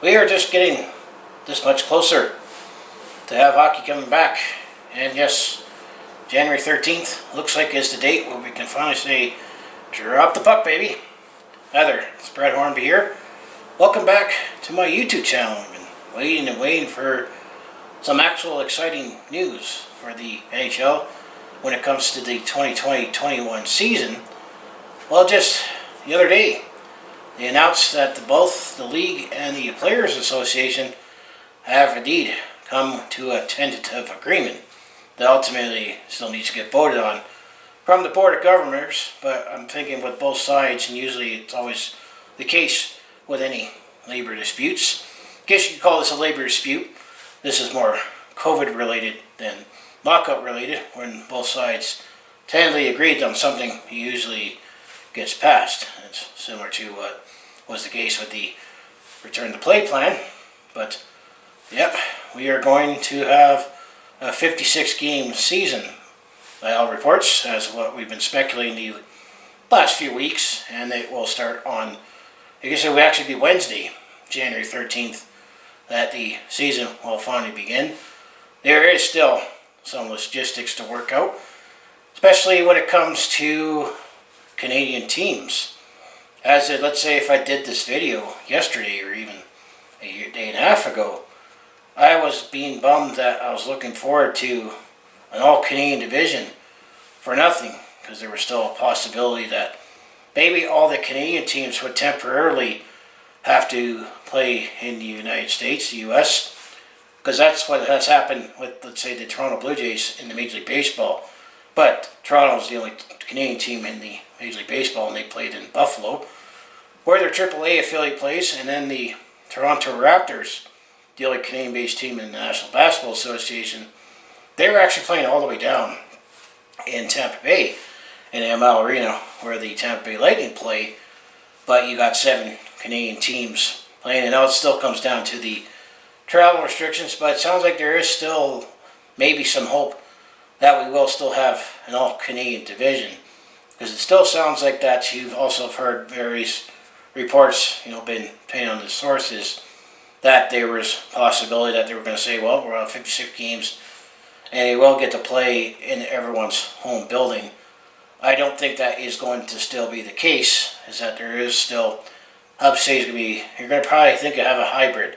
we are just getting this much closer to have hockey coming back. And yes, January 13th looks like is the date where we can finally say, drop the puck, baby. Heather, it's Brett Hornby here. Welcome back to my YouTube channel. I've been waiting and waiting for some actual exciting news for the NHL when it comes to the 2020-21 season. Well, just the other day, they announced that both the league and the Players Association have indeed come to a tentative agreement that ultimately still needs to get voted on from the Board of Governors. But I'm thinking with both sides, and usually it's always the case with any labor disputes. I guess you could call this a labor dispute. This is more COVID related than lockout related, when both sides tentatively agreed on something, it usually gets passed. It's similar to what was the case with the return to play plan. But yep, we are going to have a 56 game season by all reports, as what we've been speculating the last few weeks, and it will start on, I guess it will actually be Wednesday, January 13th, that the season will finally begin. There is still some logistics to work out, especially when it comes to Canadian teams. As it, let's say if I did this video yesterday or even a day and a half ago, I was being bummed that I was looking forward to an all-Canadian division for nothing, because there was still a possibility that maybe all the Canadian teams would temporarily have to play in the United States, the US, because that's what has happened with, let's say, the Toronto Blue Jays in the Major League Baseball. But Toronto's the only Canadian team in the Major League Baseball, and they played in Buffalo, where their AAA affiliate plays, and then the Toronto Raptors, the only Canadian-based team in the National Basketball Association, they were actually playing all the way down in Tampa Bay, in ML Arena, where the Tampa Bay Lightning play. But you got 7 Canadian teams playing, and now it still comes down to the travel restrictions. But it sounds like there is still maybe some hope that we will still have an all-Canadian division, because it still sounds like that. You've also heard various reports, been depending on the sources, that there was a possibility that they were going to say, well, we're on 56 games and they will get to play in everyone's home building. I don't think that is going to still be the case, is that there is still hub cities going to be, you're going to probably think of have a hybrid,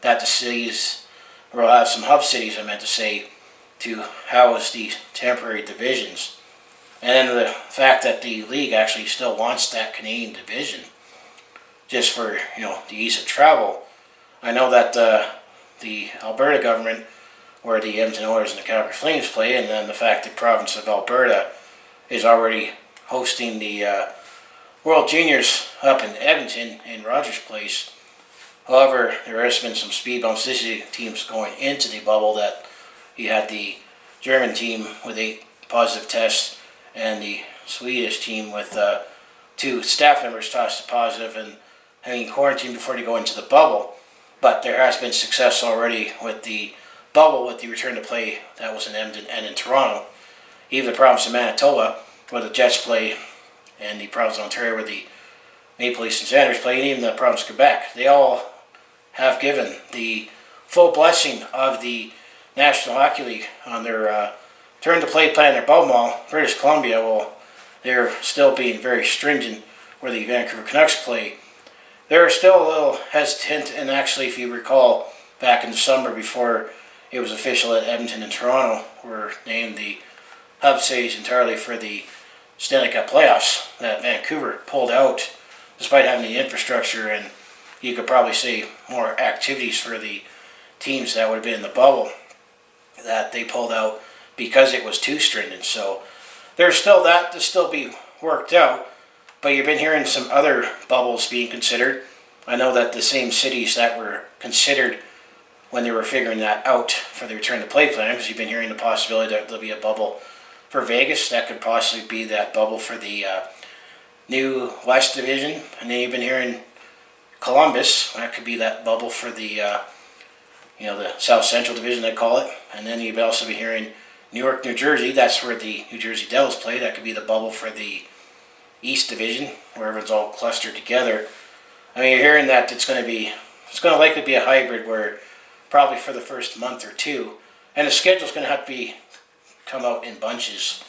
that the cities, or will have some hub cities, I meant to say, to house these temporary divisions. And then the fact that the league actually still wants that Canadian division, just for, the ease of travel. I know that the Alberta government, where the Edmonton Oilers and the Calgary Flames play, and then the fact that the province of Alberta is already hosting the World Juniors up in Edmonton in Rogers Place. However, there has been some speed bumps. This is teams going into the bubble, that you had the German team with 8 positive tests, and the Swedish team with 2 staff members tested positive and having quarantined before they go into the bubble. But there has been success already with the bubble, with the return to play that was in Edmonton and in Toronto. Even the province of Manitoba, where the Jets play, and the province of Ontario, where the Maple Leafs and Sanders play, and even the province of Quebec, they all have given the full blessing of the National Hockey League on their return to play plan, their bubble model. British Columbia, well, they're still being very stringent where the Vancouver Canucks play. They're still a little hesitant, and actually, if you recall, back in the summer before it was official that Edmonton and Toronto were named the hub cities entirely for the Stanley Cup playoffs, that Vancouver pulled out despite having the infrastructure, and you could probably say more activities for the teams that would have been in the bubble, that they pulled out because it was too stringent. So there's still that to still be worked out. But you've been hearing some other bubbles being considered. I know that the same cities that were considered when they were figuring that out for the return to play plan, because you've been hearing the possibility that there'll be a bubble for Vegas, that could possibly be that bubble for the new West Division. And then you've been hearing Columbus, that could be that bubble for the the South Central Division, they call it. And then you've also been hearing Newark, New Jersey, that's where the New Jersey Devils play, that could be the bubble for the East Division, where everyone's all clustered together. I mean, you're hearing that it's going to be it's going to likely be a hybrid where probably for the first month or two, and the schedule's going to have to come out in bunches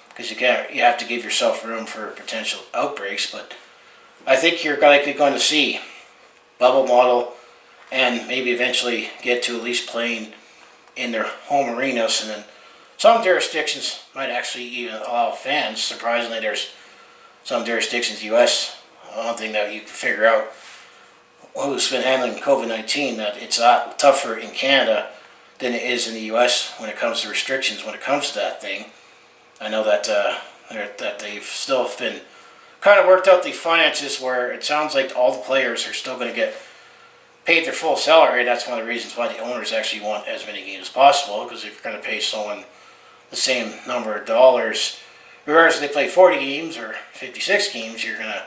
because you have to give yourself room for potential outbreaks. But I think you're likely going to see bubble model and maybe eventually get to at least playing in their home arenas, and then some jurisdictions might actually even allow fans. Surprisingly, there's some jurisdictions in the U.S. One thing that you can figure out who's been handling COVID-19, that it's a lot tougher in Canada than it is in the U.S. when it comes to restrictions, when it comes to that thing. I know that that they've still been kind of worked out the finances where it sounds like all the players are still going to get paid their full salary. That's one of the reasons why the owners actually want as many games as possible, because if you're going to pay someone the same number of dollars, regardless if they play 40 games or 56 games, you're going to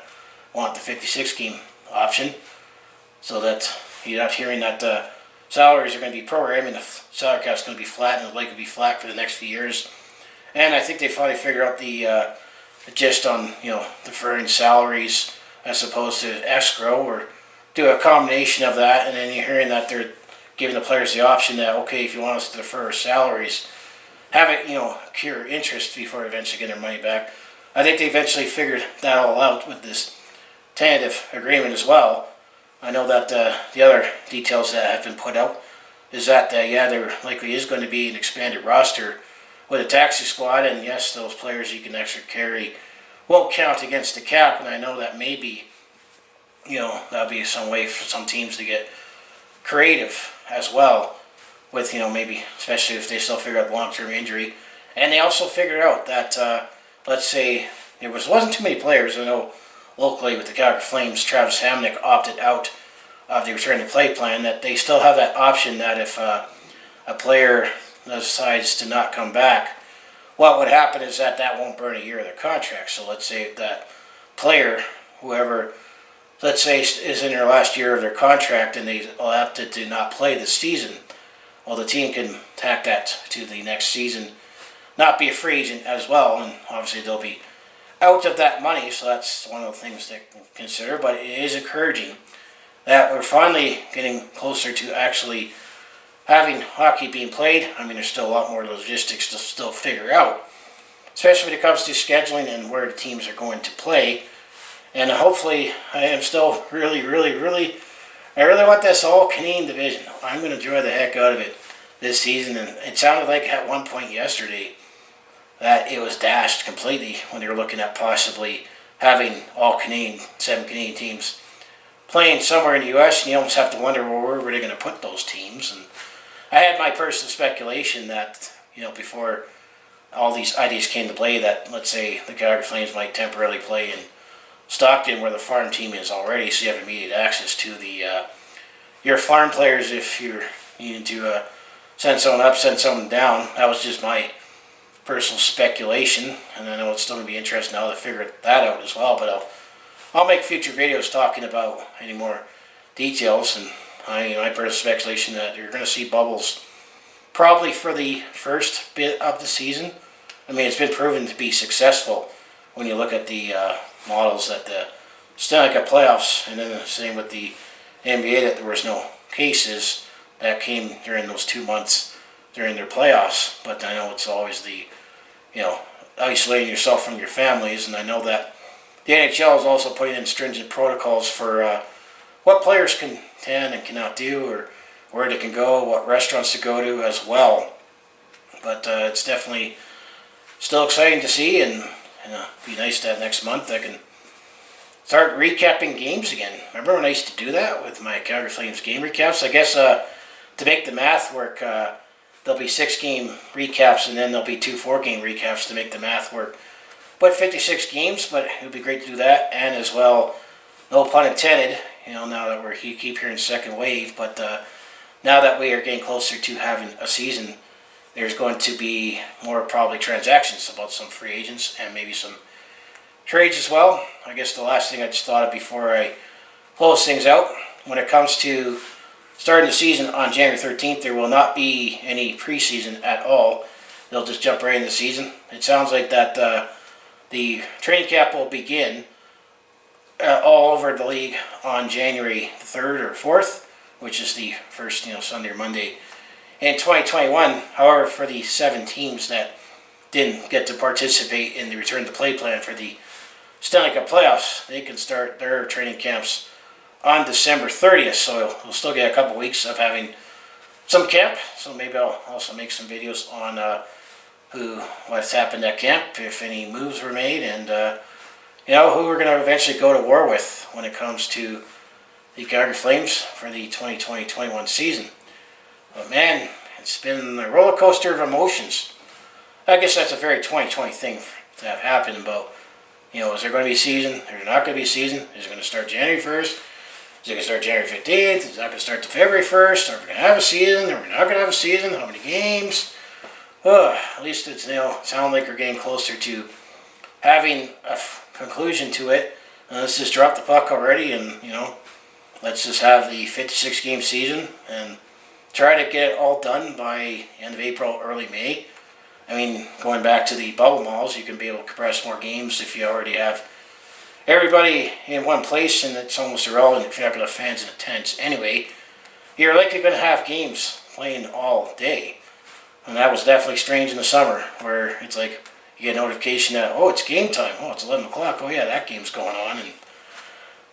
want the 56 game option, so that you're not hearing that salaries are going to be programmed and the salary cap's going to be flat and the likely to be flat for the next few years. And I think they finally figured out the gist on deferring salaries as opposed to escrow, or do a combination of that. And then you're hearing that they're giving the players the option that, okay, if you want us to defer salaries, have it cure interest before eventually getting their money back. I think they eventually figured that all out with this tentative agreement as well. I know that the other details that have been put out is that there likely is going to be an expanded roster with a taxi squad, and yes, those players you can actually carry won't count against the cap. And I know that maybe that'll be some way for some teams to get creative as well with maybe, especially if they still figure out the long-term injury. And they also figured out that let's say there wasn't too many players. I know locally with the Calgary Flames, Travis Hamonic opted out of the return to play plan, that they still have that option that if a player decides to not come back, what would happen is that won't burn a year of their contract. So let's say if that player, whoever, let's say is in their last year of their contract and they opted to not play this season, well, the team can tack that to the next season, not be a free agent as well, and obviously they'll be out of that money, so that's one of the things to consider. But it is encouraging that we're finally getting closer to actually having hockey being played. I mean, there's still a lot more logistics to still figure out, especially when it comes to scheduling and where the teams are going to play. And hopefully, I am still I really want this all Canadian division. I'm going to enjoy the heck out of it this season. And it sounded like at one point yesterday that it was dashed completely when they were looking at possibly having all Canadian, 7 Canadian teams playing somewhere in the U.S. And you almost have to wonder, well, where were they going to put those teams? And I had my personal speculation that, before all these ideas came to play, that let's say the Calgary Flames might temporarily play in Stockton, where the farm team is already, so you have immediate access to the your farm players if you're needing to send someone up, send someone down. That was just my personal speculation, and I know it's still going to be interesting now to figure that out as well. But I'll make future videos talking about any more details, and my personal speculation that you're going to see bubbles probably for the first bit of the season. I mean, it's been proven to be successful when you look at the models that the Stanley Cup playoffs, and then the same with the NBA, that there was no cases that came during those 2 months during their playoffs. But I know it's always the isolating yourself from your families, and I know that the NHL is also putting in stringent protocols for what players can and cannot do, or where they can go, what restaurants to go to as well. But it's definitely still exciting to see, and be nice that next month I can start recapping games again. Remember when I used to do that with my Calgary Flames game recaps? I guess to make the math work, there'll be 6 game recaps, and then there'll be 2 4-game recaps to make the math work. But 56 games, but it would be great to do that, and as well, no pun intended, now that we keep hearing second wave, but now that we are getting closer to having a season, there's going to be more probably transactions about some free agents and maybe some trades as well. I guess the last thing I just thought of before I close things out, when it comes to starting the season on January 13th, there will not be any preseason at all. They'll just jump right into the season. It sounds like that the training camp will begin all over the league on January 3rd or 4th. which is the first Sunday or Monday in 2021. However, for the 7 teams that didn't get to participate in the return to play plan for the Stanley Cup playoffs, they can start their training camps on December 30th. So we'll still get a couple weeks of having some camp. So maybe I'll also make some videos on what's happened at camp, if any moves were made, and who we're going to eventually go to war with when it comes to the Calgary Flames for the 2020-21 season. But man, it's been a roller coaster of emotions. I guess that's a very 2020 thing to have happened. But is there going to be a season? Is there not going to be a season? Is it going to start January 1st? Is it going to start January 15th? Is it not going to start to February 1st? Are we going to have a season? Are we not going to have a season? How many games? At least it's sound like we're getting closer to having a conclusion to it. Let's just drop the puck already, and let's just have the 56 game season and try to get it all done by end of April, early May. I mean, going back to the bubble malls, you can be able to compress more games if you already have everybody in one place, and it's almost irrelevant if you're not going to have fans in attendance. Anyway, you're likely going to have games playing all day. And that was definitely strange in the summer, where it's like you get a notification that, it's game time. It's 11 o'clock. Oh, yeah, that game's going on.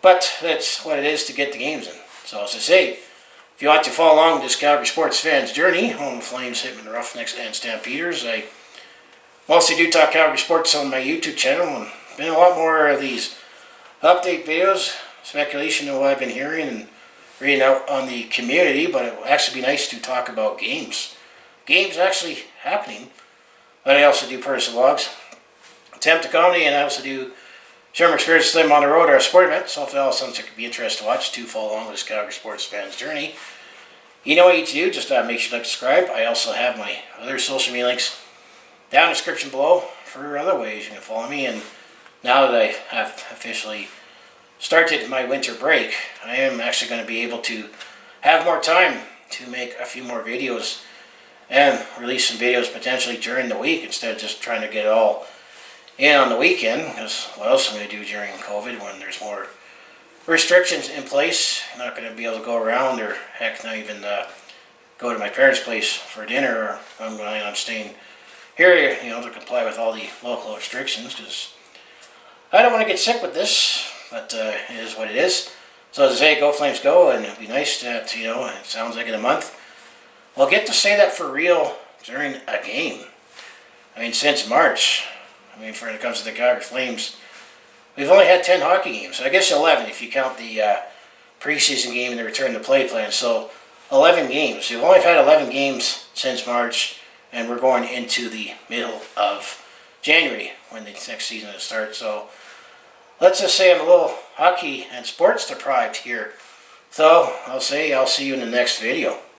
But that's what it is to get the games in. So as I say, if you want to follow along with this Calgary sports fans journey, home Flames, Hitmen, Roughnecks, and Stampeders, I mostly do talk Calgary sports on my YouTube channel, and been a lot more of these update videos, speculation of what I've been hearing and reading out on the community, but it will actually be nice to talk about games. Games actually happening. But I also do personal vlogs, attempt to comedy, and I also do share my experience with them on the road or a sporting event. So if that all sounds like it could be interesting to watch, to follow along with this Calgary sports fans journey, you know what you need to do. Just make sure to like, subscribe. I also have my other social media links down in the description below for other ways you can follow me. And now that I have officially started my winter break, I am actually going to be able to have more time to make a few more videos and release some videos potentially during the week instead of just trying to get it all in on the weekend. Because what else am I going to do during COVID when there's more restrictions in place? I'm not going to be able to go around, or heck, not even go to my parents' place for dinner. Or I'm going to staying here, to comply with all the local restrictions, because I don't want to get sick with this. But it is what it is. So as I say, go Flames go, and it'd be nice that it sounds like in a month we'll get to say that for real during a game. I mean, since March, when it comes to the Calgary Flames, we've only had 10 hockey games. I guess 11 if you count the preseason game and the return to play plan. So 11 games. We've only had 11 games since March, and we're going into the middle of January when the next season will start. So let's just say I'm a little hockey and sports deprived here. So I'll see you in the next video.